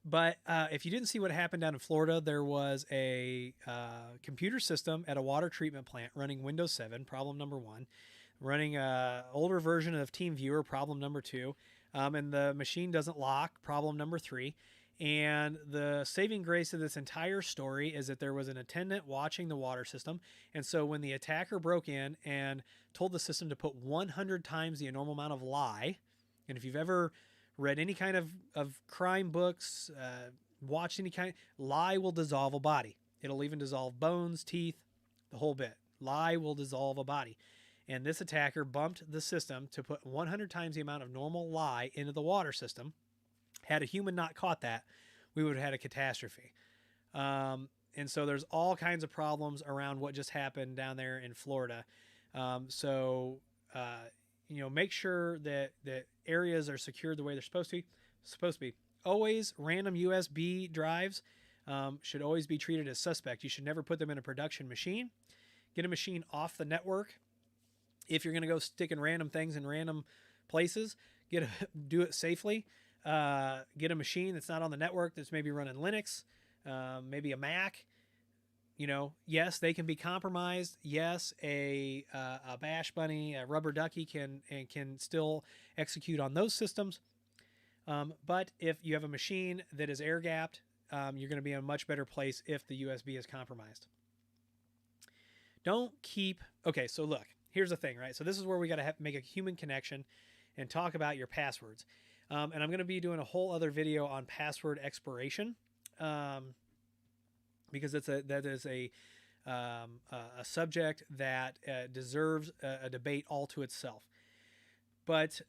A: But if you didn't see what happened down in Florida, there was a computer system at a water treatment plant running Windows 7, problem number 1, running an older version of TeamViewer, problem number 2, and the machine doesn't lock, problem number 3. And the saving grace of this entire story is that there was an attendant watching the water system. And so when the attacker broke in and told the system to put 100 times the normal amount of lye, and if you've ever read any kind of crime books, watched any kind, lye will dissolve a body. It'll even dissolve bones, teeth, the whole bit. Lye will dissolve a body. And this attacker bumped the system to put 100 times the amount of normal lye into the water system. Had a human not caught that, we would have had a catastrophe. And so there's all kinds of problems around what just happened down there in Florida. So make sure that areas are secured the way they're supposed to be. Always random USB drives should always be treated as suspect. You should never put them in a production machine. Get a machine off the network. If you're going to go sticking random things in random places, do it safely. Get a machine that's not on the network, that's maybe running Linux, maybe a Mac. Yes, they can be compromised. Yes, a bash bunny, a rubber ducky can still execute on those systems. But if you have a machine that is air gapped, you're going to be in a much better place if the USB is compromised. Don't keep. Okay, so look, here's the thing, right? So this is where we got to make a human connection and talk about your passwords. And I'm going to be doing a whole other video on password expiration, because that is a subject that deserves a debate all to itself. But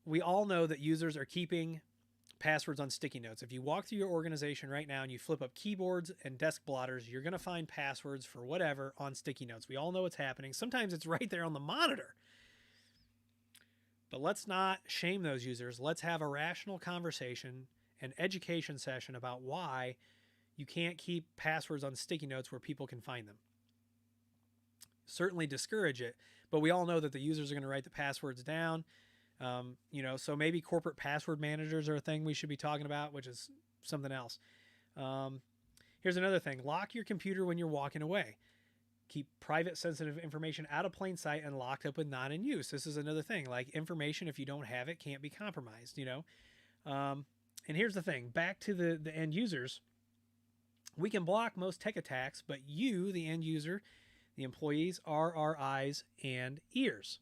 A: we all know that users are keeping passwords on sticky notes. If you walk through your organization right now and you flip up keyboards and desk blotters, you're going to find passwords for whatever on sticky notes. We all know what's happening. Sometimes it's right there on the monitor. But let's not shame those users. Let's have a rational conversation, an education session about why you can't keep passwords on sticky notes where people can find them. Certainly discourage it, but we all know that the users are going to write the passwords down. So maybe corporate password managers are a thing we should be talking about, which is something else. Here's another thing. Lock your computer when you're walking away. Keep private sensitive information out of plain sight and locked up and not in use. This is another thing. Like, information, if you don't have it, can't be compromised, And here's the thing. Back to the end users. We can block most tech attacks, but you, the end user, the employees, are our eyes and ears.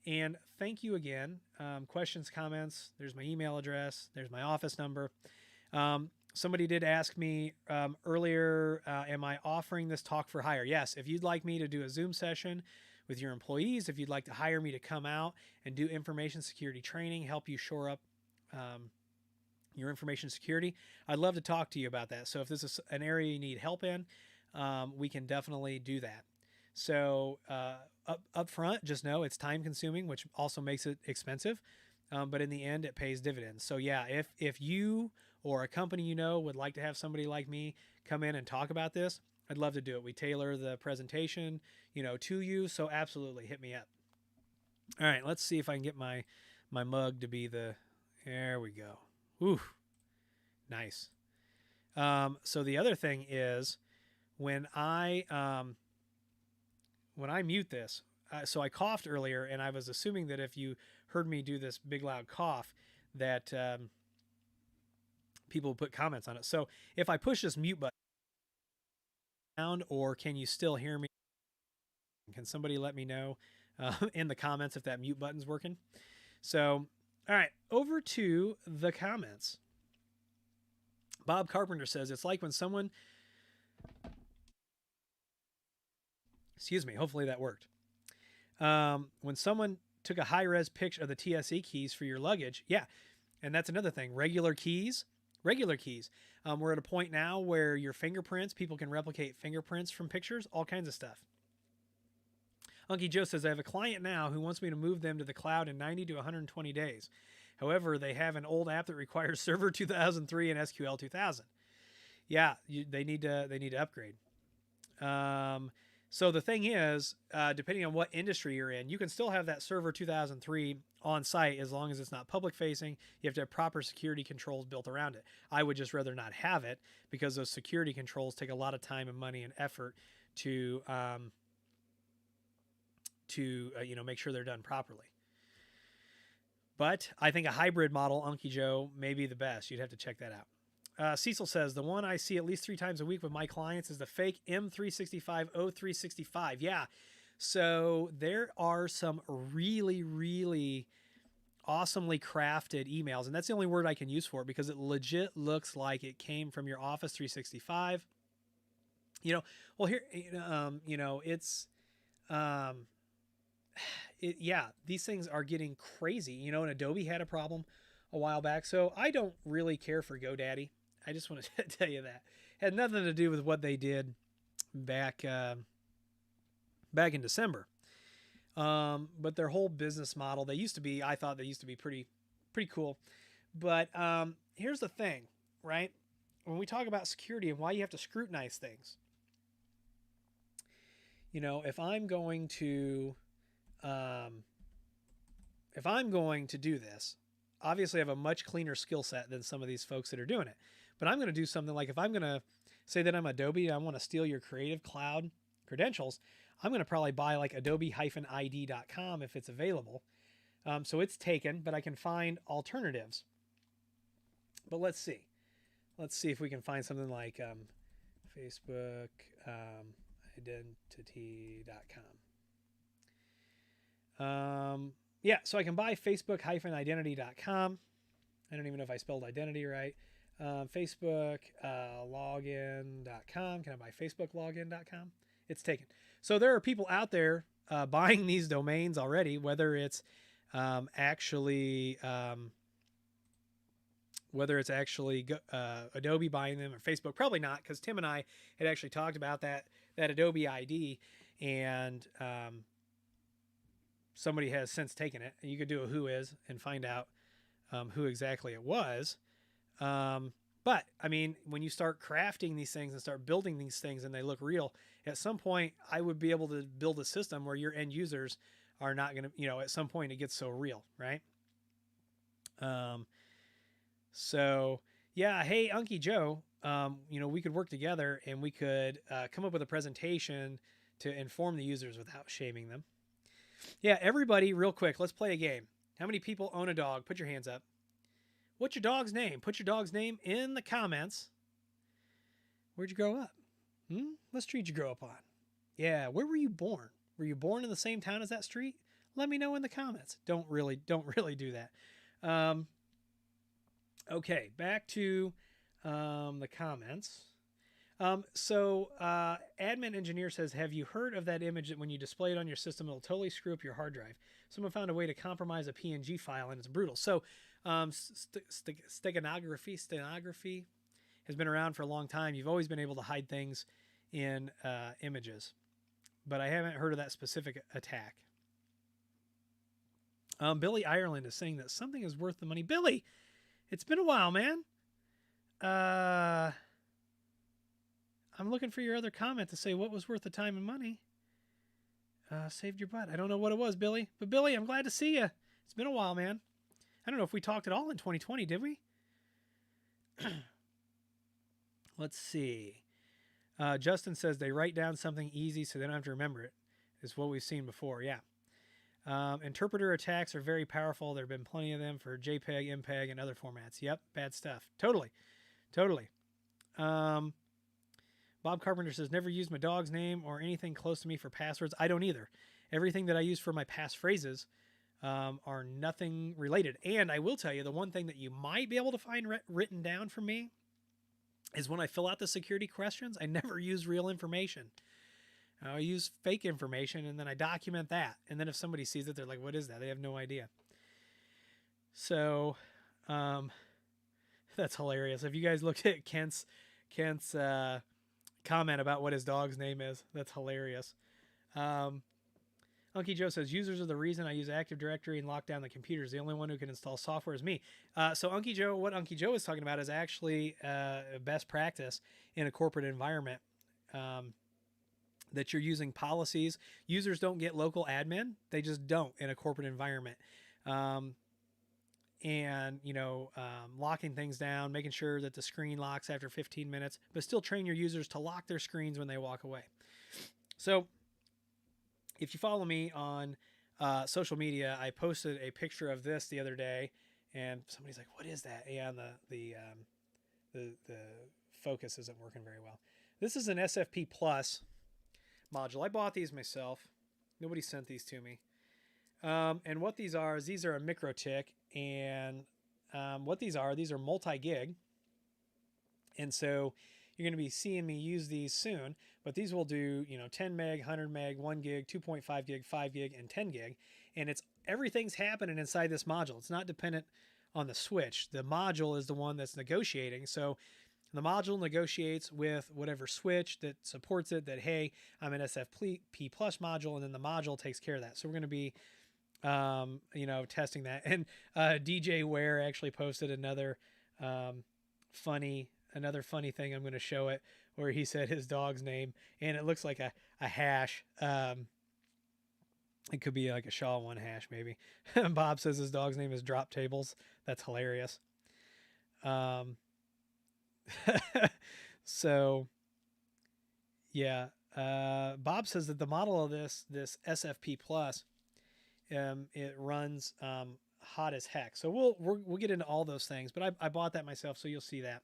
A: And thank you again. Questions, comments, there's my email address, there's my office number. Somebody did ask me earlier, am I offering this talk for hire? Yes, if you'd like me to do a Zoom session with your employees, if you'd like to hire me to come out and do information security training, help you shore up your information security, I'd love to talk to you about that. So if this is an area you need help in, we can definitely do that. So up front, just know it's time consuming, which also makes it expensive. But in the end, it pays dividends. So yeah, if you or a company would like to have somebody like me come in and talk about this, I'd love to do it. We tailor the presentation, to you. So absolutely, hit me up. All right, let's see if I can get my mug to be there we go. Ooh, nice. So the other thing is when I mute this, so I coughed earlier, and I was assuming that if you heard me do this big loud cough, that people would put comments on it. So if I push this mute button down, or can you still hear me? Can somebody let me know in the comments if that mute button's working? So, all right, over to the comments. Bob Carpenter says, it's like when someone... Excuse me, hopefully that worked. When someone took a high-res picture of the TSE keys for your luggage, yeah, and that's another thing. Regular keys. We're at a point now where your fingerprints, people can replicate fingerprints from pictures, all kinds of stuff. Unky Joe says, I have a client now who wants me to move them to the cloud in 90 to 120 days. However, they have an old app that requires Server 2003 and SQL 2000. Yeah, they need to upgrade. So the thing is, depending on what industry you're in, you can still have that Server 2003 on site as long as it's not public facing. You have to have proper security controls built around it. I would just rather not have it, because those security controls take a lot of time and money and effort to make sure they're done properly. But I think a hybrid model, Unky Joe, may be the best. You'd have to check that out. Cecil says, the one I see at least 3 times a week with my clients is the fake M365 0365. Yeah. So there are some really, really awesomely crafted emails. And that's the only word I can use for it, because it legit looks like it came from your Office 365. Well, here, it's, yeah, these things are getting crazy, and Adobe had a problem a while back. So I don't really care for GoDaddy. I just want to tell you that. Had nothing to do with what they did back back in December. But their whole business model, I thought they used to be pretty cool. But here's the thing, right? When we talk about security and why you have to scrutinize things, you know, if I'm going to do this, obviously I have a much cleaner skill set than some of these folks that are doing it. But I'm going to do something like, if I'm going to say that I'm Adobe and I want to steal your Creative Cloud credentials, I'm going to probably buy like adobe-id.com if it's available. So it's taken, but I can find alternatives. But let's see. Let's see if we can find something like Facebook identity.com. Yeah, so I can buy Facebook-identity.com. I don't even know if I spelled identity right. Facebook login.com. Can I buy Facebook login.com? It's taken. So there are people out there buying these domains already, whether it's actually Adobe buying them or Facebook. Probably not, because Tim and I had actually talked about that Adobe ID, and somebody has since taken it. And you could do a who is and find out who exactly it was. But I mean, when you start crafting these things and start building these things and they look real, at some point I would be able to build a system where your end users are not going to, you know, at some point it gets so real, right? So yeah, hey, Unky Joe, you know, we could work together and we could come up with a presentation to inform the users without shaming them. Yeah, everybody, real quick, let's play a game. How many people own a dog? Put your hands up. What's your dog's name? Put your dog's name in the comments. Where'd you grow up? What street did you grow up on? Yeah, where were you born? Were you born in the same town as that street? Let me know in the comments. Don't really do that. Okay, back to the comments. So admin engineer says, have you heard of that image that when you display it on your system, it'll totally screw up your hard drive? Someone found a way to compromise a PNG file and it's brutal. So steganography has been around for a long time. You've always been able to hide things in images, but I haven't heard of that specific attack. Billy Ireland is saying that something is worth the money. Billy, it's been a while, man. I'm looking for your other comment to say what was worth the time and money. Saved your butt. I don't know what it was, Billy. But Billy, I'm glad to see you. It's been a while, man. I don't know if we talked at all in 2020, did we? Let's see. Justin says they write down something easy so they don't have to remember it. Is what we've seen before, yeah. Interpreter attacks are very powerful. There have been plenty of them for JPEG, MPEG, and other formats. Yep, bad stuff. Totally. Bob Carpenter says, never use my dog's name or anything close to me for passwords. I don't either. Everything that I use for my passphrases are nothing related. And I will tell you, the one thing that you might be able to find written down for me is when I fill out the security questions, I never use real information. I use fake information, and then I document that. And then if somebody sees it, they're like, what is that? They have no idea. So that's hilarious. If you guys looked at Kent's comment about what his dog's name is, that's hilarious. Unky Joe says, users are the reason I use Active Directory and lock down the computers. The only one who can install software is me. So Unky Joe, what Unky Joe is talking about is actually best practice in a corporate environment. That you're using policies. Users don't get local admin. They just don't in a corporate environment. And, you know, locking things down, making sure that the screen locks after 15 minutes, but still train your users to lock their screens when they walk away. So if you follow me on social media, I posted a picture of this the other day, and somebody's like, what is that? Yeah, the focus isn't working very well. This is an SFP Plus module. I bought these myself. Nobody sent these to me. And what these are is these are a micro tick, and what these are multi-gig. And so you're going to be seeing me use these soon, but these will do, you know, 10 meg, 100 meg, 1 gig, 2.5 gig, 5 gig, and 10 gig. And everything's happening inside this module. It's not dependent on the switch. The module is the one that's negotiating. So The module negotiates with whatever switch that supports it that, hey, I'm an SFP plus module, and then the module takes care of that. So we're going to be, testing that. And DJ Ware actually posted another funny thing. I'm going to show it, where he said his dog's name, and it looks like a hash. It could be like a Shaw 1 hash, maybe. Bob says his dog's name is Drop Tables. That's hilarious. So, yeah. Bob says that the model of this SFP Plus, it runs hot as heck. So we'll get into all those things, but I bought that myself, so you'll see that.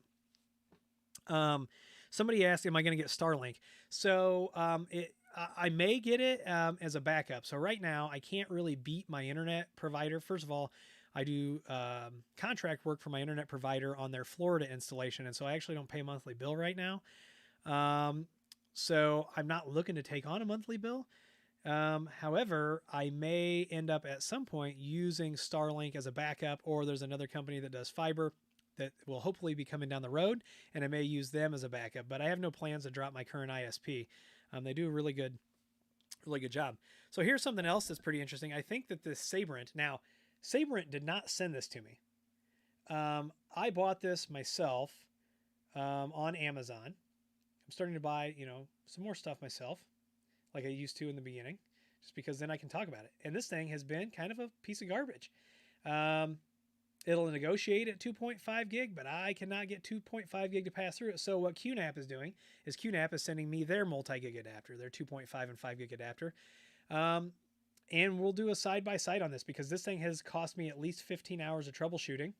A: Somebody asked, am I going to get Starlink? So I may get it as a backup. So right now I can't really beat my internet provider. First of all, I do contract work for my internet provider on their Florida installation, and so I actually don't pay a monthly bill right now. So I'm not looking to take on a monthly bill. However, I may end up at some point using Starlink as a backup, or there's another company that does fiber that will hopefully be coming down the road, and I may use them as a backup. But I have no plans to drop my current ISP. They do a really good job. So here's something else that's pretty interesting. I think that this Sabrent, now Sabrent did not send this to me. I bought this myself on Amazon. I'm starting to buy, some more stuff myself, like I used to in the beginning, just because then I can talk about it. And this thing has been kind of a piece of garbage. It'll negotiate at 2.5 gig, but I cannot get 2.5 gig to pass through it. So what QNAP is doing is QNAP is sending me their multi-gig adapter, their 2.5 and 5 gig adapter. And we'll do a side-by-side on this, because this thing has cost me at least 15 hours of troubleshooting.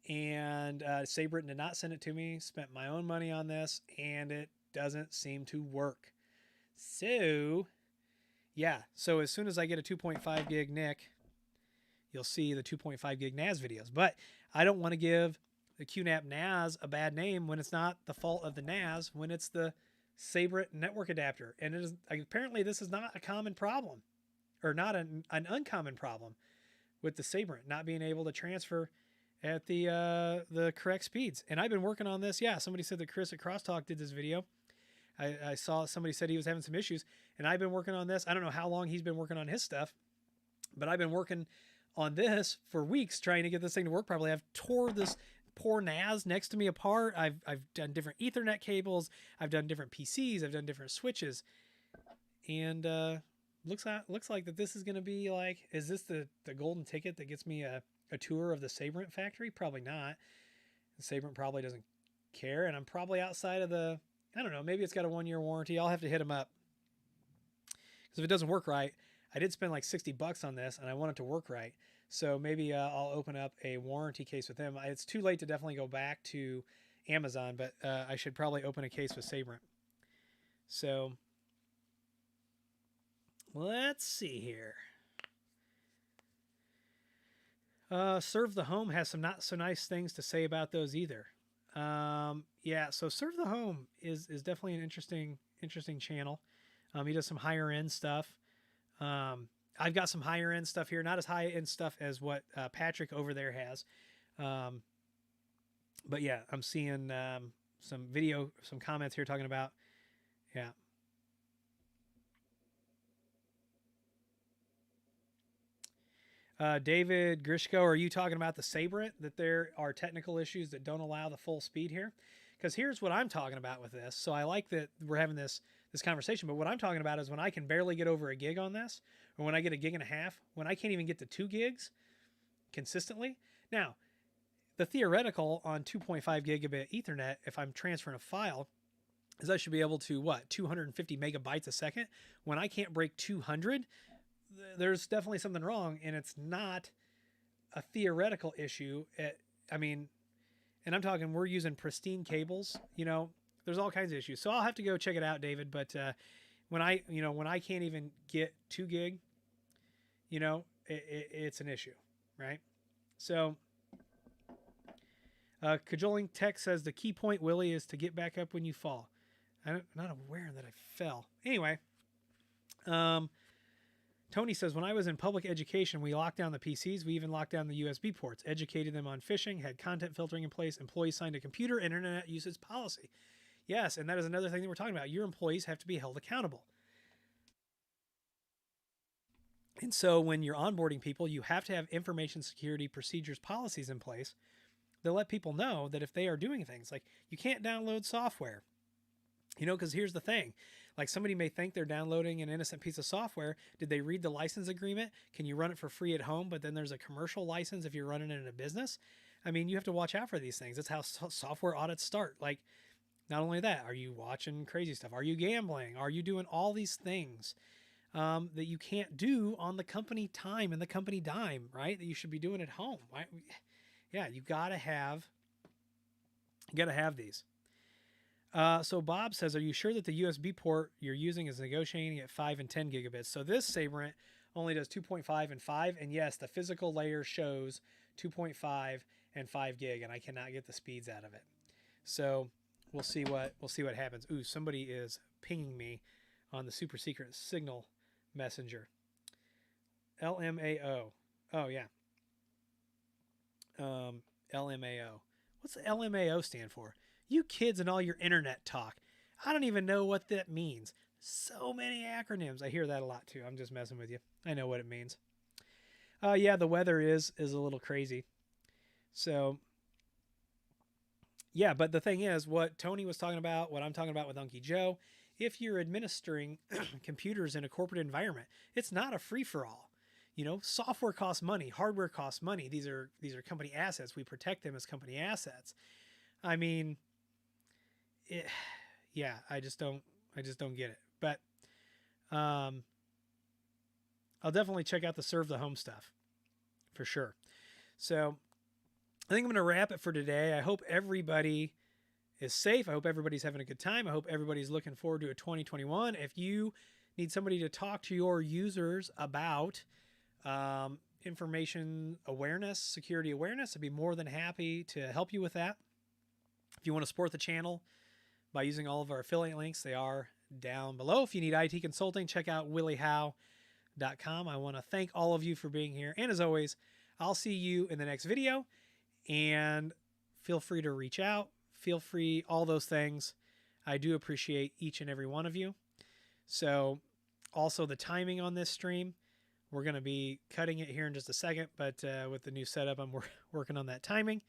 A: And Sabrent did not send it to me, spent my own money on this, and it doesn't seem to work. So, yeah. So as soon as I get a 2.5 gig NIC, you'll see the 2.5 gig NAS videos. But I don't want to give the QNAP NAS a bad name when it's not the fault of the NAS, when it's the Sabrent network adapter. And it is, apparently this is not a common problem, or not an uncommon problem with the Sabrent not being able to transfer at the correct speeds. And I've been working on this. Yeah, somebody said that Chris at Crosstalk did this video. I saw somebody said he was having some issues, and I've been working on this. I don't know how long he's been working on his stuff, but I've been working on this for weeks trying to get this thing to work properly. I've tore this poor NAS next to me apart. I've done different Ethernet cables. I've done different PCs. I've done different switches, and looks like that this is going to be like, is this the golden ticket that gets me a tour of the Sabrent factory? Probably not. The Sabrent probably doesn't care, and I'm probably outside of the, I don't know, maybe it's got a 1-year warranty. I'll have to hit them up, because if it doesn't work right, I did spend like $60 on this, and I want it to work right. So maybe I'll open up a warranty case with them. It's too late to definitely go back to Amazon, but I should probably open a case with Sabrent. So let's see here. Serve the Home has some not so nice things to say about those either. Yeah, so Serve the Home is definitely an interesting channel. He does some higher end stuff. I've got some higher end stuff here, not as high end stuff as what Patrick over there has. But yeah, I'm seeing some comments here talking about, yeah. David Grishko, are you talking about the Sabrent, that there are technical issues that don't allow the full speed here? Because here's what I'm talking about with this. So I like that we're having this conversation, but what I'm talking about is when I can barely get over a gig on this, or when I get a gig and a half, when I can't even get to 2 gigs consistently. Now, the theoretical on 2.5 gigabit Ethernet, if I'm transferring a file, is I should be able to, 250 megabytes a second. When I can't break 200, there's definitely something wrong, and it's not a theoretical issue. And I'm talking, we're using pristine cables, there's all kinds of issues. So I'll have to go check it out, David. But when I can't even get 2 gig, it's an issue, right? So Cajoling Tech says the key point, Willie, is to get back up when you fall. I'm not aware that I fell. Anyway, Tony says, when I was in public education, we locked down the PCs. We even locked down the USB ports, educated them on phishing, had content filtering in place. Employees signed a computer and internet usage policy. Yes, and that is another thing that we're talking about. Your employees have to be held accountable. And so when you're onboarding people, you have to have information security procedures, policies in place that let people know that if they are doing things like you can't download software, because here's the thing, like somebody may think they're downloading an innocent piece of software. Did they read the license agreement? Can you run it for free at home, but then there's a commercial license if you're running it in a business? I mean, you have to watch out for these things. That's how software audits start. Like, not only that, are you watching crazy stuff? Are you gambling? Are you doing all these things that you can't do on the company time and the company dime, right? That you should be doing at home, right? Yeah, you gotta have these. So Bob says, are you sure that the USB port you're using is negotiating at 5 and 10 gigabits? So this Sabrent only does 2.5 and 5. And yes, the physical layer shows 2.5 and 5 gig, and I cannot get the speeds out of it. So we'll see what happens. Ooh, somebody is pinging me on the super secret Signal messenger. LMAO. Oh, yeah. LMAO. What's the LMAO stand for? You kids and all your internet talk. I don't even know what that means. So many acronyms. I hear that a lot too. I'm just messing with you. I know what it means. Yeah, the weather is a little crazy. So, yeah, but the thing is, what Tony was talking about, what I'm talking about with Unky Joe, if you're administering computers in a corporate environment, it's not a free-for-all. Software costs money, hardware costs money. These are company assets. We protect them as company assets. I mean, yeah, I just don't get it. But I'll definitely check out the Serve the Home stuff for sure. So I think I'm going to wrap it for today. I hope everybody is safe. I hope everybody's having a good time. I hope everybody's looking forward to a 2021. If you need somebody to talk to your users about information awareness, security awareness, I'd be more than happy to help you with that. If you want to support the channel by using all of our affiliate links, they are down below. If you need IT consulting, check out willyhow.com. I want to thank all of you for being here. And as always, I'll see you in the next video. And feel free to reach out. Feel free, all those things. I do appreciate each and every one of you. So also the timing on this stream, we're going to be cutting it here in just a second, but with the new setup, I'm working on that timing.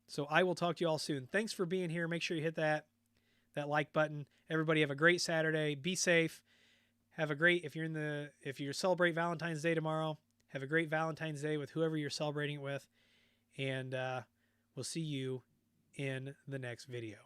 A: So I will talk to you all soon. Thanks for being here. Make sure you hit that like button. Everybody have a great Saturday. Be safe. Have a great, if you celebrate Valentine's Day tomorrow, have a great Valentine's Day with whoever you're celebrating it with. And we'll see you in the next video.